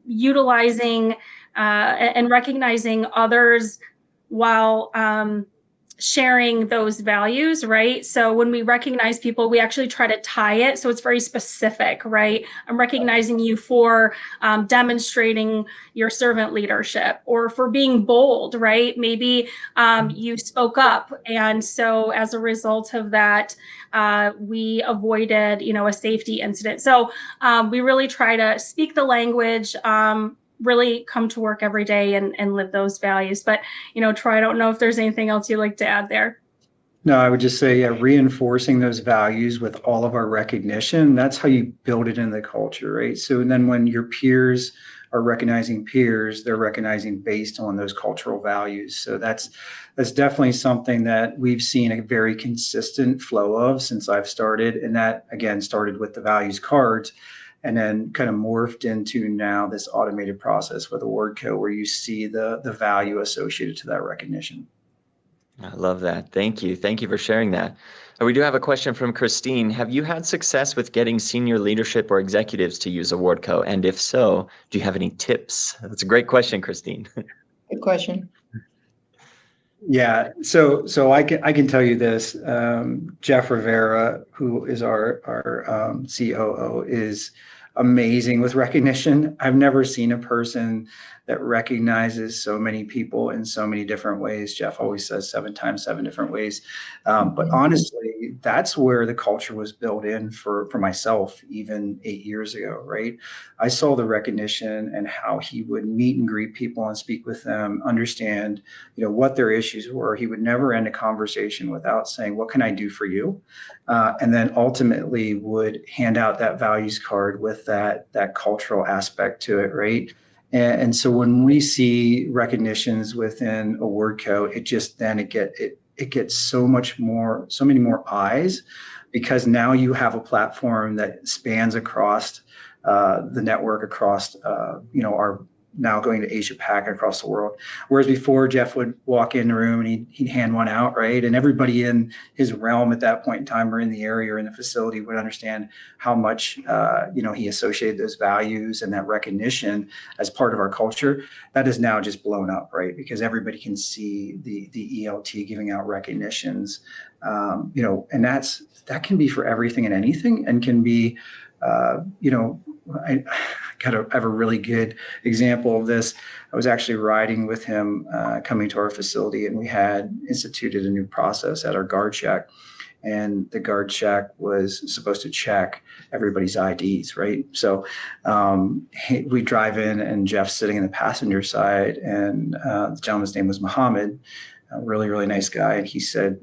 Speaker 3: utilizing and recognizing others while sharing those values, right? So when we recognize people, we actually try to tie it so it's very specific, right? I'm recognizing you for demonstrating your servant leadership or for being bold, right? Maybe you spoke up, and so as a result of that, we avoided, a safety incident. So we really try to speak the language, really come to work every day and live those values. But, Troy, I don't know if there's anything else you'd like to add there.
Speaker 4: No, I would just say, yeah, reinforcing those values with all of our recognition. That's how you build it in the culture, right? So then when your peers are recognizing peers, they're recognizing based on those cultural values. So that's definitely something that we've seen a very consistent flow of since I've started. And that again started with the values cards and then kind of morphed into now this automated process with AwardCo where you see the value associated to that recognition.
Speaker 1: I love that. Thank you. Thank you for sharing that. We do have a question from Christine. Have you had success with getting senior leadership or executives to use AwardCo? And if so, do you have any tips? That's a great question, Christine.
Speaker 2: Good question.
Speaker 4: Yeah, so I can tell you this. Jeff Rivera, who is our COO, is amazing with recognition. I've never seen a person that recognizes so many people in so many different ways. Jeff always says 7 times 7 different ways. But honestly, that's where the culture was built in for myself even 8 years ago, right? I saw the recognition and how he would meet and greet people and speak with them, understand, what their issues were. He would never end a conversation without saying, "What can I do for you?" And then ultimately would hand out that values card with that cultural aspect to it, right? And so when we see recognitions within AwardCo, it gets so many more eyes, because now you have a platform that spans across the network, across our now going to Asia Pac across the world. Whereas before, Jeff would walk in the room and he'd hand one out, right? And everybody in his realm at that point in time or in the area or in the facility would understand how much, he associated those values and that recognition as part of our culture. That is now just blown up, right? Because everybody can see the ELT giving out recognitions, and that can be for everything and anything, and can be, I have a really good example of this. I was actually riding with him coming to our facility, and we had instituted a new process at our guard shack. And the guard shack was supposed to check everybody's IDs, right? So we drive in, and Jeff's sitting in the passenger side, and the gentleman's name was Muhammad, a really, really nice guy. And he said,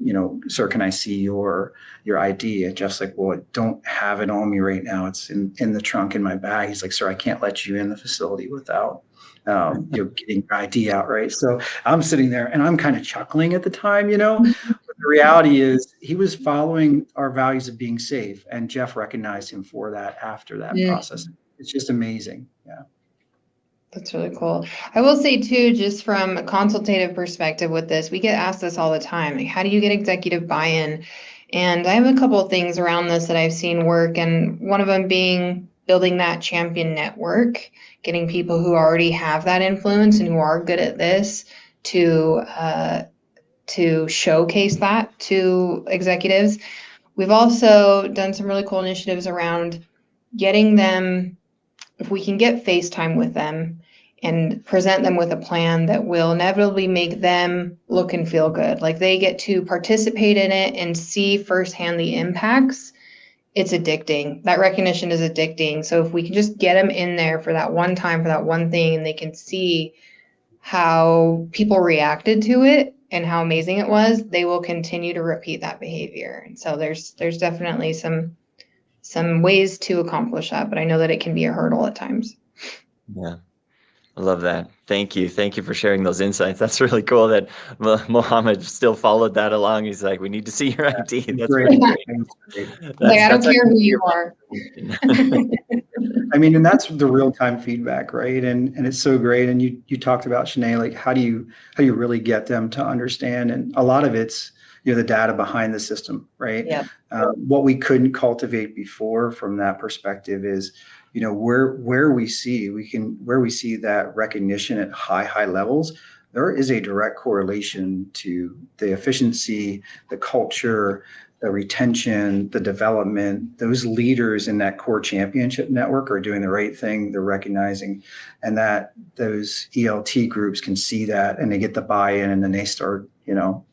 Speaker 4: "Sir, can I see your ID?" And Jeff's like, "Well, I don't have it on me right now. It's in the trunk in my bag." He's like, "Sir, I can't let you in the facility without getting your ID out," right? So I'm sitting there and I'm kind of chuckling at the time, But the reality is he was following our values of being safe, and Jeff recognized him for that after that process. It's just amazing. Yeah.
Speaker 2: That's really cool. I will say too, just from a consultative perspective with this, we get asked this all the time. Like, how do you get executive buy-in? And I have a couple of things around this that I've seen work, and one of them being building that champion network, getting people who already have that influence and who are good at this to showcase that to executives. We've also done some really cool initiatives around getting them, if we can get FaceTime with them and present them with a plan that will inevitably make them look and feel good. Like they get to participate in it and see firsthand the impacts. It's addicting. That recognition is addicting. So if we can just get them in there for that one time, for that one thing, and they can see how people reacted to it and how amazing it was, they will continue to repeat that behavior. And so there's definitely some ways to accomplish that, but I know that it can be a hurdle at times.
Speaker 1: Yeah. I love that. Thank you. Thank you for sharing those insights. That's really cool that Mohammed still followed that along. He's like, "We need to see your ID." That's
Speaker 4: great.
Speaker 1: really great.
Speaker 2: I don't care who you are.
Speaker 4: I mean, and that's the real-time feedback, right? And it's so great. And you talked about, Shanae, like how do you really get them to understand? And a lot of it's the data behind the system, right?
Speaker 2: Yeah.
Speaker 4: What we couldn't cultivate before from that perspective is where we see that recognition at high levels, there is a direct correlation to the efficiency, the culture, the retention, the development. Those leaders in that core championship network are doing the right thing. They're recognizing, and that those ELT groups can see that, and they get the buy-in, and then they start,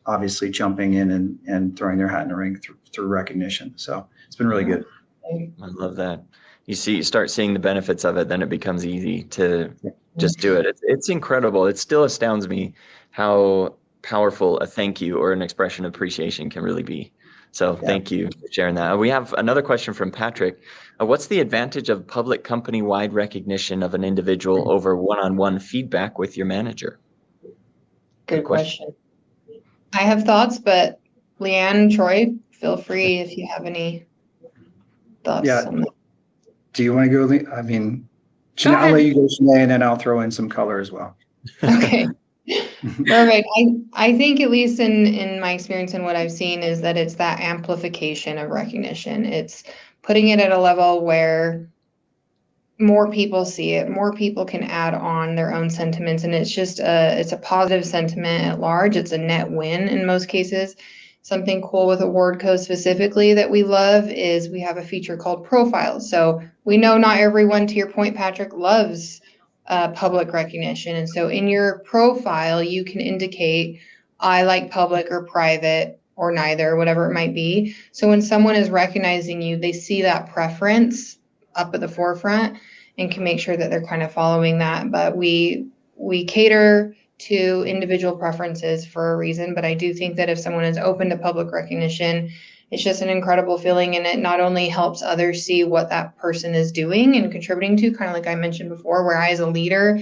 Speaker 4: obviously jumping in and throwing their hat in the ring through recognition. So it's been really good.
Speaker 1: I love that. You start seeing the benefits of it, then it becomes easy to just do it. It's incredible. It still astounds me how powerful a thank you or an expression of appreciation can really be. So thank you for sharing that. We have another question from Patrick. What's the advantage of public company-wide recognition of an individual over one-on-one feedback with your manager?
Speaker 2: Good question. I have thoughts, but Leanne, Troy, feel free if you have any thoughts.
Speaker 4: Yeah.
Speaker 2: On that.
Speaker 4: Do you want to go? I mean,
Speaker 3: Go
Speaker 4: I'll
Speaker 3: ahead.
Speaker 4: let you go, Shanae, and then I'll throw in some color as well.
Speaker 2: Okay. Perfect. I think, at least in my experience and what I've seen, is that it's that amplification of recognition. It's putting it at a level where more people see it, more people can add on their own sentiments, and it's just it's a positive sentiment at large. It's a net win in most cases. Something cool with Awardco specifically that we love is we have a feature called profiles. So we know not everyone, to your point, Patrick, loves public recognition. And so in your profile, you can indicate, I like public or private or neither, whatever it might be. So when someone is recognizing you, they see that preference up at the forefront and can make sure that they're kind of following that. But we cater to individual preferences for a reason. But I do think that if someone is open to public recognition, it's just an incredible feeling, and it not only helps others see what that person is doing and contributing to, kind of like I mentioned before, where I as a leader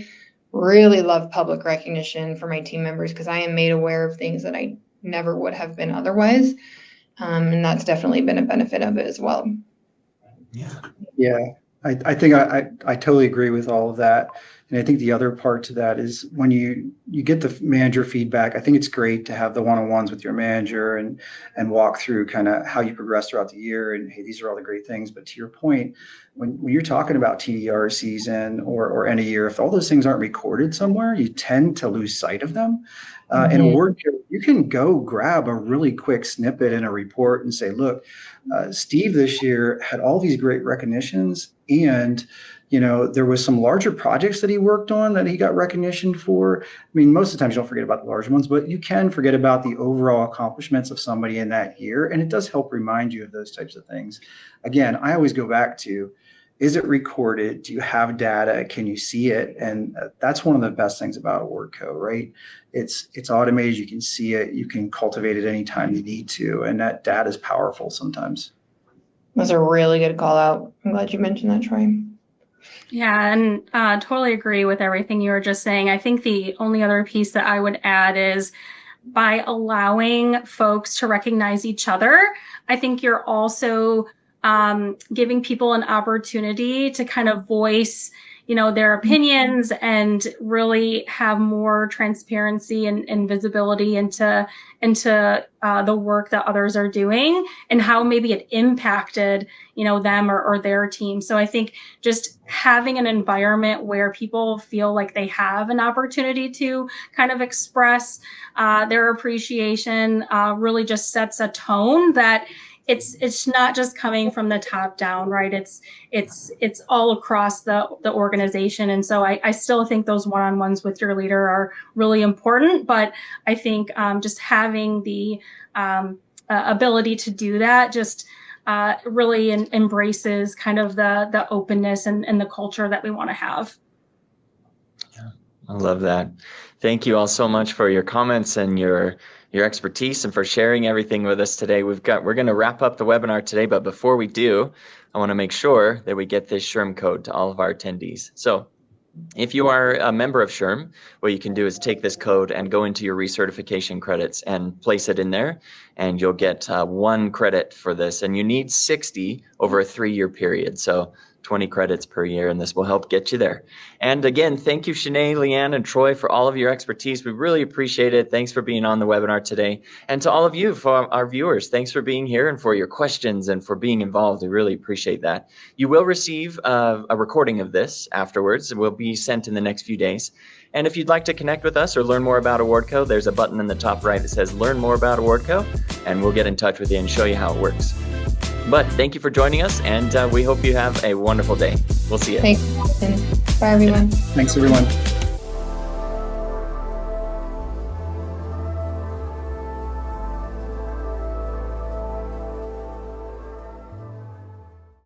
Speaker 2: really love public recognition for my team members because I am made aware of things that I never would have been otherwise. And that's definitely been a benefit of it as well.
Speaker 4: Yeah, I think I totally agree with all of that. And I think the other part to that is when you get the manager feedback, I think it's great to have the one-on-ones with your manager and walk through kind of how you progress throughout the year. And hey, these are all the great things. But to your point, when you're talking about TDR season or end of year, if all those things aren't recorded somewhere, you tend to lose sight of them. In Awardco, you can go grab a really quick snippet in a report and say, look, Steve this year had all these great recognitions, and there was some larger projects that he worked on that he got recognition for. I mean, most of the times you don't forget about the large ones, but you can forget about the overall accomplishments of somebody in that year. And it does help remind you of those types of things. Again, I always go back to, is it recorded? Do you have data? Can you see it? And that's one of the best things about Awardco, right? It's automated. You can see it. You can cultivate it anytime you need to. And that data is powerful sometimes.
Speaker 2: That's a really good call out. I'm glad you mentioned that, Troy.
Speaker 3: Yeah, and totally agree with everything you were just saying. I think the only other piece that I would add is by allowing folks to recognize each other, I think you're also giving people an opportunity to kind of voice, their opinions and really have more transparency and visibility into the work that others are doing and how maybe it impacted, them or their team. So I think just having an environment where people feel like they have an opportunity to kind of express their appreciation really just sets a tone that it's not just coming from the top down, right? It's all across the organization. And so I still think those one-on-ones with your leader are really important, but I think just having the ability to do that just really embraces kind of the openness and the culture that we want to have.
Speaker 1: Yeah, I love that. Thank you all so much for your comments and your expertise and for sharing everything with us today. We're going to wrap up the webinar today, but before we do, I want to make sure that we get this SHRM code to all of our attendees. So if you are a member of SHRM, what you can do is take this code and go into your recertification credits and place it in there, and you'll get 1 credit for this. And you need 60 over a 3-year period. So 20 credits per year, and this will help get you there. And again, thank you, Shanae, Leanne, and Troy, for all of your expertise. We really appreciate it. Thanks for being on the webinar today. And to all of you, for our viewers, thanks for being here and for your questions and for being involved. We really appreciate that. You will receive a recording of this afterwards. It will be sent in the next few days. And if you'd like to connect with us or learn more about Awardco, there's a button in the top right that says Learn More About Awardco, and we'll get in touch with you and show you how it works. But thank you for joining us, and we hope you have a wonderful day. We'll see you.
Speaker 2: Thanks, Austin. Bye, everyone.
Speaker 4: Thanks, everyone.